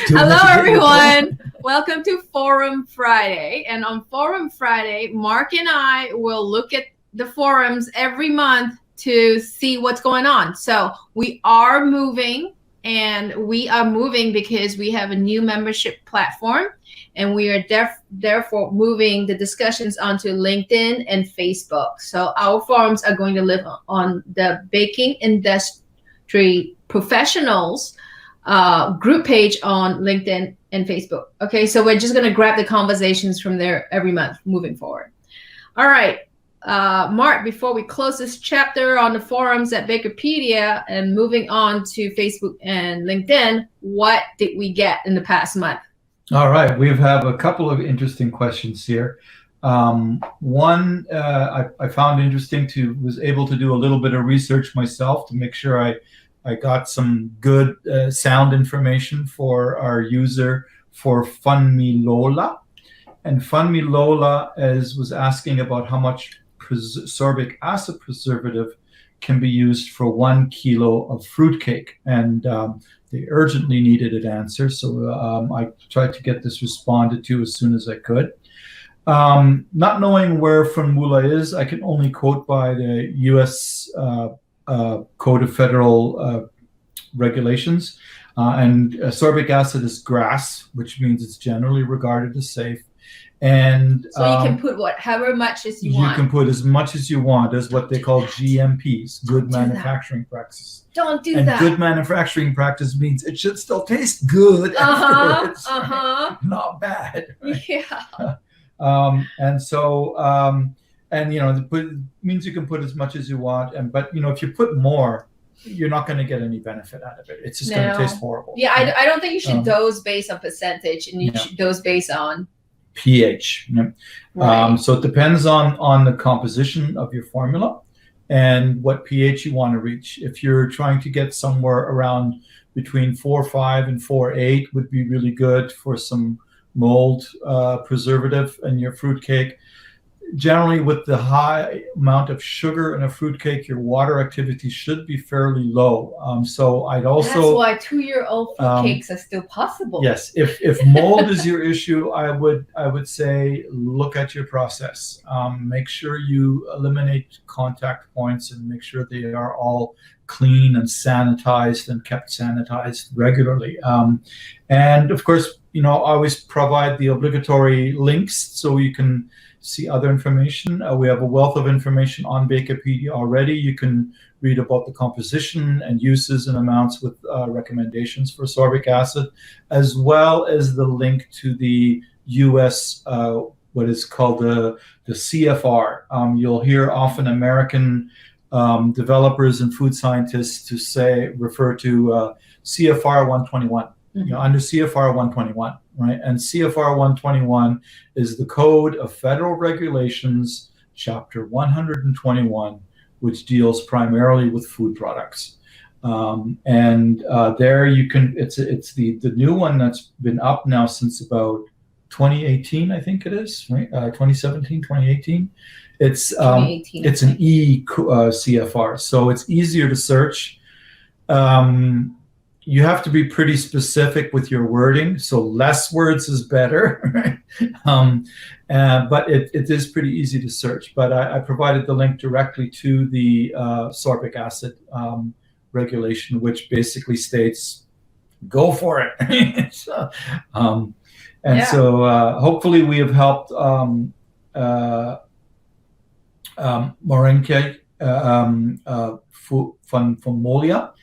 Hello, everyone. Welcome to Forum Friday. And on Forum Friday, Mark and I will look at the forums every month to see what's going on. So we are moving, and we are moving because we have a new membership platform, and we are therefore moving the discussions onto LinkedIn and Facebook. So our forums are going to live on the Baking Industry Professionals group page on LinkedIn and Facebook. Okay, so we're just going to grab the conversations from there every month moving forward. All right, Mark, before we close this chapter on the forums at Bakerpedia and moving on to Facebook and LinkedIn, what did we get in the past month? All right, we have a couple of interesting questions here. One I found interesting, was able to do a little bit of research myself to make sure I got some good sound information for our user for Funmilola. And Funmilola was asking about how much sorbic acid preservative can be used for 1 kilo of fruitcake. And they urgently needed an answer. So I tried to get this responded to as soon as I could. Not knowing where Funmula is, I can only quote by the U.S. Code of Federal Regulations, and sorbic acid is GRAS, which means it's generally regarded as safe. And so you can put however much as you want. You can put as much as you want, as what they call GMPs, good manufacturing practices. Don't do that. Good manufacturing practice means it should still taste good afterwards. Right? Not bad. Right? Yeah. And so, and it means you can put as much as you want, but if you put more, you're not going to get any benefit out of it. It's just going to taste horrible. Yeah, I don't think you should dose based on percentage, and you should dose based on pH. Right. So it depends on the composition of your formula and what pH you want to reach. If you're trying to get somewhere around between 4.5 and 4.8 would be really good for some mold preservative in your fruitcake. Generally, with the high amount of sugar in a fruitcake, your water activity should be fairly low. So I'd also... That's why 2-year-old fruitcakes are still possible. Yes, if mold is your issue, I would say look at your process. Make sure you eliminate contact points and make sure they are all clean and sanitized and kept sanitized regularly. And of course, always provide the obligatory links so you can see other information. We have a wealth of information on Bakerpedia already. You can read about the composition and uses and amounts with recommendations for sorbic acid, as well as the link to the U.S. What is called the CFR. You'll hear often American developers and food scientists refer to CFR 121. Under CFR 121, right? And CFR 121 is the Code of Federal Regulations, Chapter 121, which deals primarily with food products. There you can, it's the new one that's been up now since about 2018, I think it is, right? 2017, 2018. It's 2018, it's an CFR, so it's easier to search. You have to be pretty specific with your wording, so less words is better, right? But it is pretty easy to search. But I provided the link directly to the sorbic acid regulation, which basically states, go for it. So hopefully we have helped Morenke Funmolia.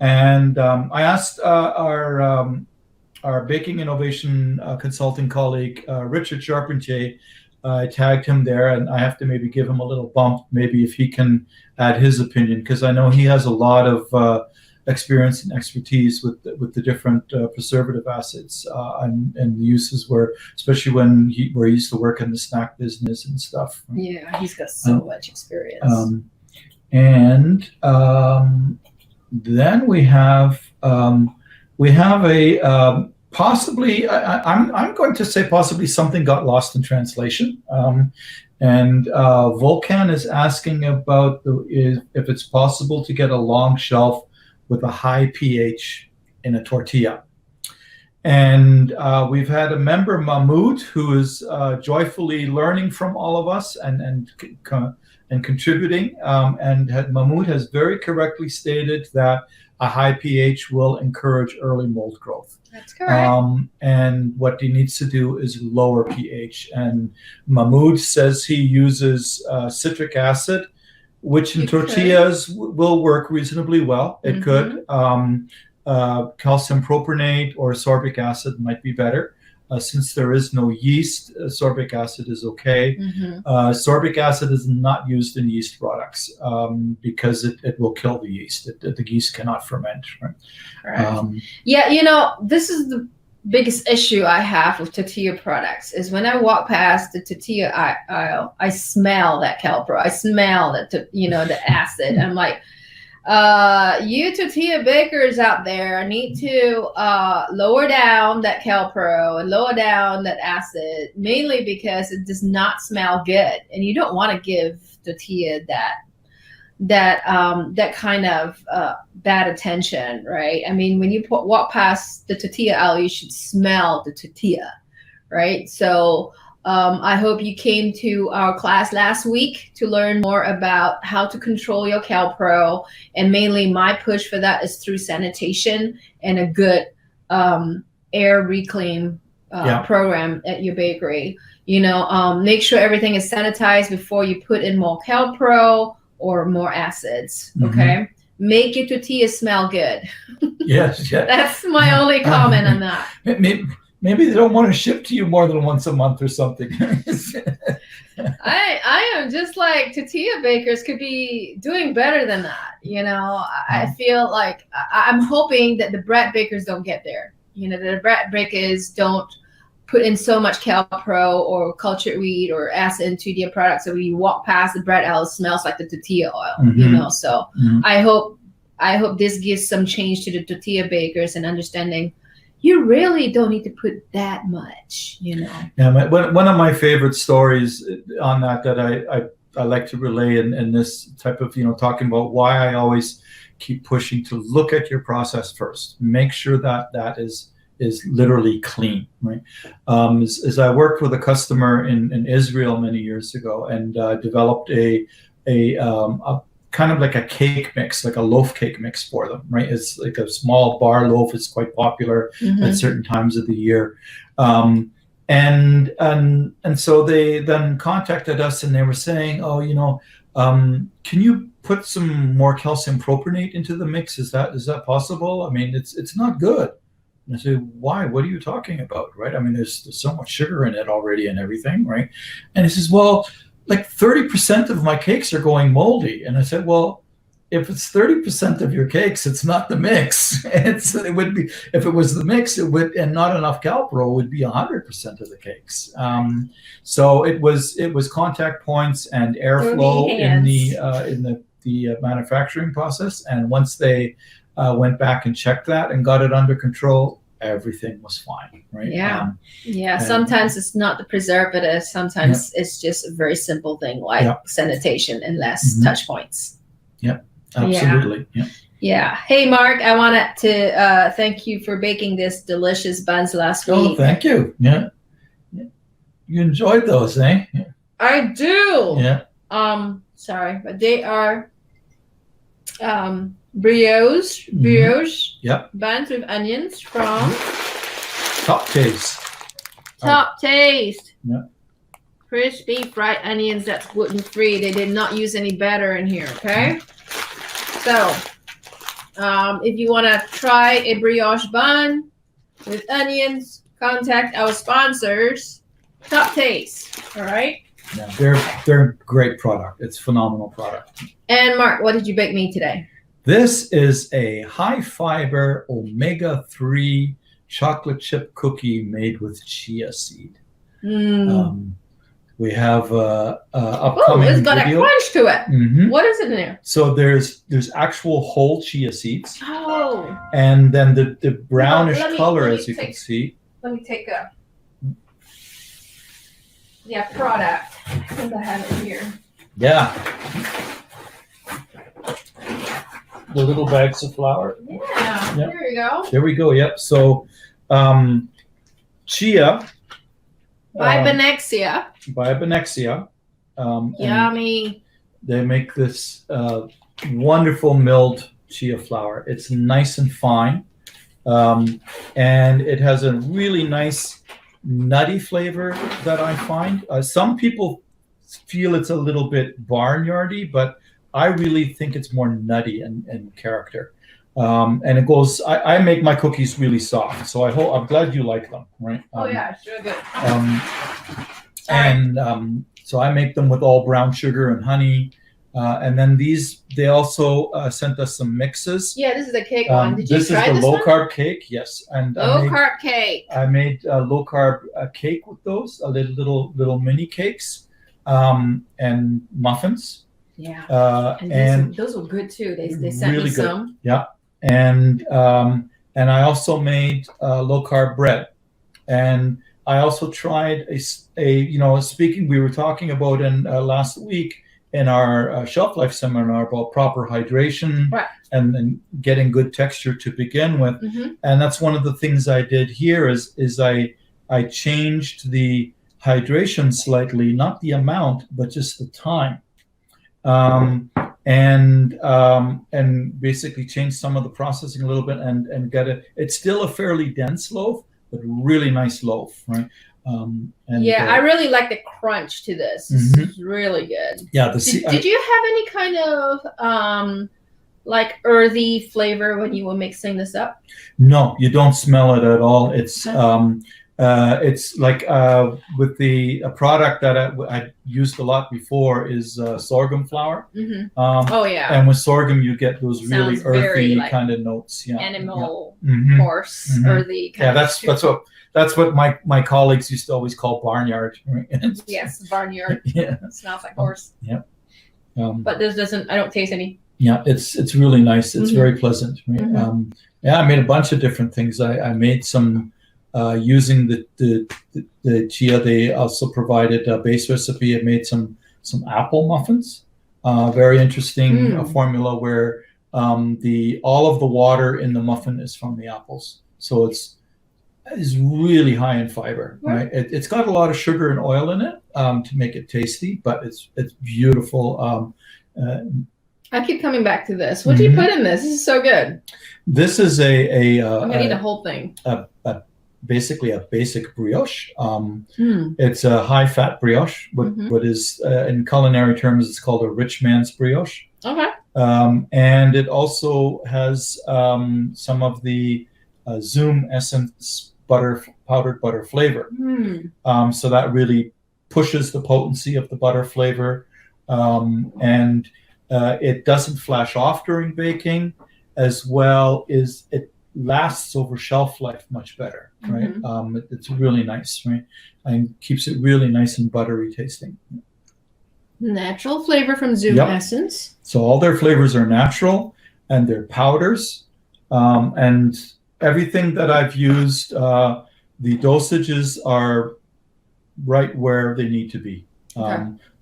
And I asked our baking innovation consulting colleague, Richard Charpentier. I tagged him there, and I have to maybe give him a little bump, maybe if he can add his opinion, because I know he has a lot of experience and expertise with the different preservative acids and the uses, especially where he used to work in the snack business and stuff. Yeah, he's got so much experience. Then we have a possibly, I'm going to say possibly something got lost in translation. Volcan is asking about if it's possible to get a long shelf with a high pH in a tortilla. And we've had a member, Mahmoud, who is joyfully learning from all of us and contributing. Mahmoud has very correctly stated that a high pH will encourage early mold growth. That's correct. And what he needs to do is lower pH. And Mahmoud says he uses citric acid, which in tortillas will work reasonably well. It could. Calcium propionate or sorbic acid might be better. Since there is no yeast, sorbic acid is okay. Sorbic acid is not used in yeast products because it will kill the yeast. The yeast cannot ferment. Right? Yeah, this is the biggest issue I have with tortilla products is when I walk past the tortilla aisle, I smell that Calpro. I smell that, the acid. I'm like, you tortilla bakers out there need to lower down that Calpro and lower down that acid, mainly because it does not smell good, and you don't want to give tortilla that kind of bad attention, right? I mean, when you walk past the tortilla aisle, you should smell the tortilla, right? So I hope you came to our class last week to learn more about how to control your Calpro, and mainly my push for that is through sanitation and a good air reclaim program at your bakery. Make sure everything is sanitized before you put in more Calpro or more acids. Okay, make your tortilla smell good. Yes, yeah. That's my only comment on that. Maybe they don't want to ship to you more than once a month or something. I am just like tortilla bakers could be doing better than that. I feel like I'm hoping that the bread bakers don't get there. The bread bakers don't put in so much Calpro or cultured wheat or acid into their products, so when you walk past the bread aisle, it smells like the tortilla oil. So I hope this gives some change to the tortilla bakers and understanding you really don't need to put that much. Yeah, one of my favorite stories on that I like to relay in this type of talking about why I always keep pushing to look at your process first, make sure that is literally clean, right? As I worked with a customer in Israel many years ago and developed a kind of like a cake mix, like a loaf cake mix for them, right? It's like a small bar loaf. It's quite popular at certain times of the year. And so they then contacted us and they were saying, can you put some more calcium propionate into the mix? Is that possible? I mean, it's not good. And I said, why? What are you talking about, right? I mean, there's so much sugar in it already and everything, right? And he says, well, like 30% of my cakes are going moldy. And I said, well, if it's 30% of your cakes, it's not the mix. It would be, if it was the mix, it would, and not enough Calpro, would be 100% of the cakes. So it was contact points and airflow in the manufacturing process. And once they went back and checked that and got it under control, everything was fine, right? Yeah. Sometimes it's not the preservative. Sometimes it's just a very simple thing like sanitation and less touch points. Yeah, absolutely. Yeah. Hey, Mark, I wanted to thank you for baking this delicious buns last week. Oh, thank you. Yeah. You enjoyed those, eh? Yeah. I do. Yeah. Sorry, but they are brioche buns with onions from Top Taste. Top Taste. Yeah. Crispy fried onions that's gluten free. They did not use any batter in here. Okay. So, if you want to try a brioche bun with onions, contact our sponsors, Top Taste. All right. Yeah, they're a great product. It's a phenomenal product. And Mark, what did you bake me today? This is a high fiber omega-3 chocolate chip cookie made with chia seed. We have upcoming it's got video. a crunch to it. What is it in there? So there's actual whole chia seeds. Oh. And then the brownish color, as you can see. Let me take a product. I think I have it here. Yeah. The little bags of flour. Yeah. There you go. There we go. Yep. So Chia By Banexia. by Banexia. And Yummy. they make this wonderful milled chia flour. It's nice and fine, and it has a really nice nutty flavor that I find. Some people feel it's a little bit barnyardy, but I really think it's more nutty in character. And it goes. I make my cookies really soft, so I'm glad you like them, right? Oh yeah, sure good. So I make them with all brown sugar and honey. And then they also sent us some mixes. Yeah, this is the cake one. Did you this try is the this low one? carb cake, yes. And Low carb cake. I made low carb cake with those, little mini cakes, and muffins. Yeah. And those were good too. They sent really me good. some. Yeah. And I also made low carb bread, and I also tried speaking. We were talking about in last week in our shelf life seminar about proper hydration, right, and getting good texture to begin with. Mm-hmm. And that's one of the things I did here is I changed the hydration slightly, not the amount, but just the time. And basically change some of the processing a little bit and get it. It's still a fairly dense loaf, but really nice loaf, right? I really like the crunch to this. This is really good. Yeah. Did you have any kind of like earthy flavor when you were mixing this up? No, you don't smell it at all. It's like with the product that I used a lot before is sorghum flour. Mm-hmm. Oh yeah. And with sorghum, you get those really earthy kind of notes. Yeah. Animal, yeah. horse, earthy. Kind of that's what my colleagues used to always call barnyard. Right? Yes, barnyard. Yeah. It smells like horse. Yeah. But this doesn't. I don't taste any. Yeah, it's really nice. It's very pleasant. Right? I made a bunch of different things. I made some. Using the chia, they also provided a base recipe. I made some apple muffins. Very interesting formula where all of the water in the muffin is from the apples, so it's really high in fiber. Right? It's got a lot of sugar and oil in it to make it tasty, but it's beautiful. I keep coming back to this. What do you put in this? This is so good. This is I'm gonna eat the whole thing. Basically a basic brioche. It's a high-fat brioche, what is in culinary terms it's called a rich man's brioche. Okay. And it also has some of the Zoom Essence powdered butter flavor. So that really pushes the potency of the butter flavor, and it doesn't flash off during baking, as well as it lasts over shelf life much better, right? It's really nice, right? And keeps it really nice and buttery tasting. Natural flavor from Zoom Essence. So all their flavors are natural, and they're powders, and everything that I've used, the dosages are right where they need to be.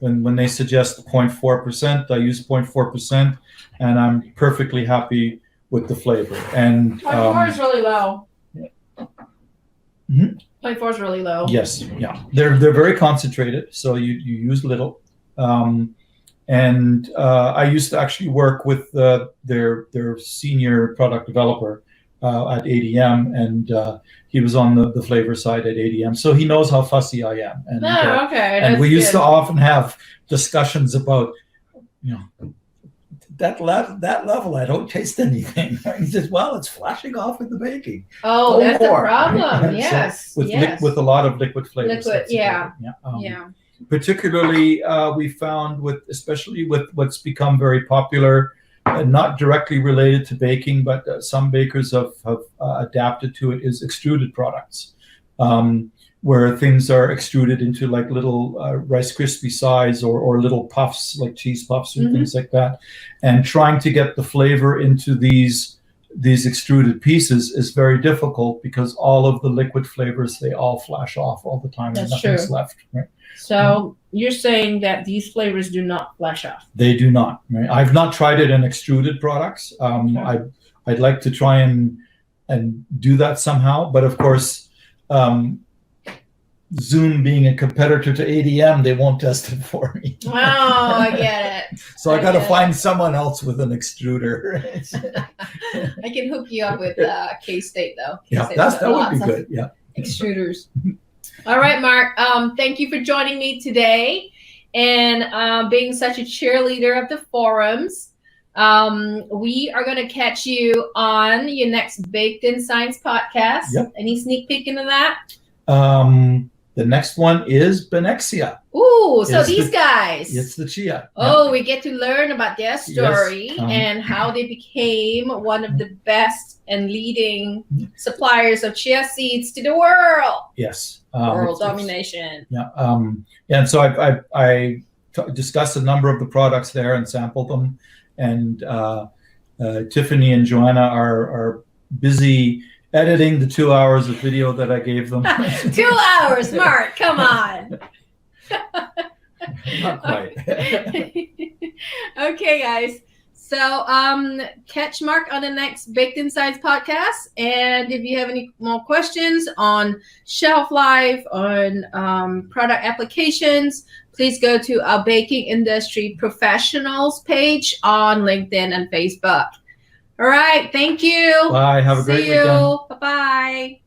When they suggest 0.4%, I use 0.4%, and I'm perfectly happy with the flavor. And 0.4 is really low. 0.4 is really low. Yes, yeah, they're very concentrated, so you use little. And I used to actually work with their senior product developer at ADM, and he was on the flavor side at ADM, so he knows how fussy I am. And, and we used to often have discussions about, that level, I don't taste anything. He says, well, it's flashing off in the baking. Oh, Go that's more. the problem. Yes. So with a lot of liquid flavors. Yeah. Particularly, we found especially with what's become very popular, not directly related to baking, but some bakers have adapted to it, is extruded products, where things are extruded into like little Rice Krispie size or little puffs, like cheese puffs or things like that. And trying to get the flavor into these extruded pieces is very difficult, because all of the liquid flavors, they all flash off all the time. That's and nothing's true. left. Right? So you're saying that these flavors do not flash off? They do not. Right? I've not tried it in extruded products. I'd like to try and and do that somehow. But of course, Zoom being a competitor to ADM, they won't test it for me. Oh, I get it. So I got to find someone else with an extruder. I can hook you up with K-State though. Yeah, K-State's that would be lots of good. Yeah. Extruders. All right, Mark. Thank you for joining me today and being such a cheerleader of the forums. We are going to catch you on your next Baked in Science podcast. Yep. Any sneak peek into that? The next one is Benexia. Ooh, so these guys. It's the chia. Oh, Yeah. we get to learn about their story and how they became one of the best and leading suppliers of chia seeds to the world. Yes. World domination. Yeah. And so I discussed a number of the products there and sampled them. And Tiffany and Joanna are busy editing the 2 hours of video that I gave them. 2 hours, Mark, come on. Not quite. Okay, guys. So catch Mark on the next Baked in Science podcast. And if you have any more questions on shelf life, on product applications, please go to our Baking Industry Professionals page on LinkedIn and Facebook. All right. Thank you. Bye. Have a great weekend. Bye-bye.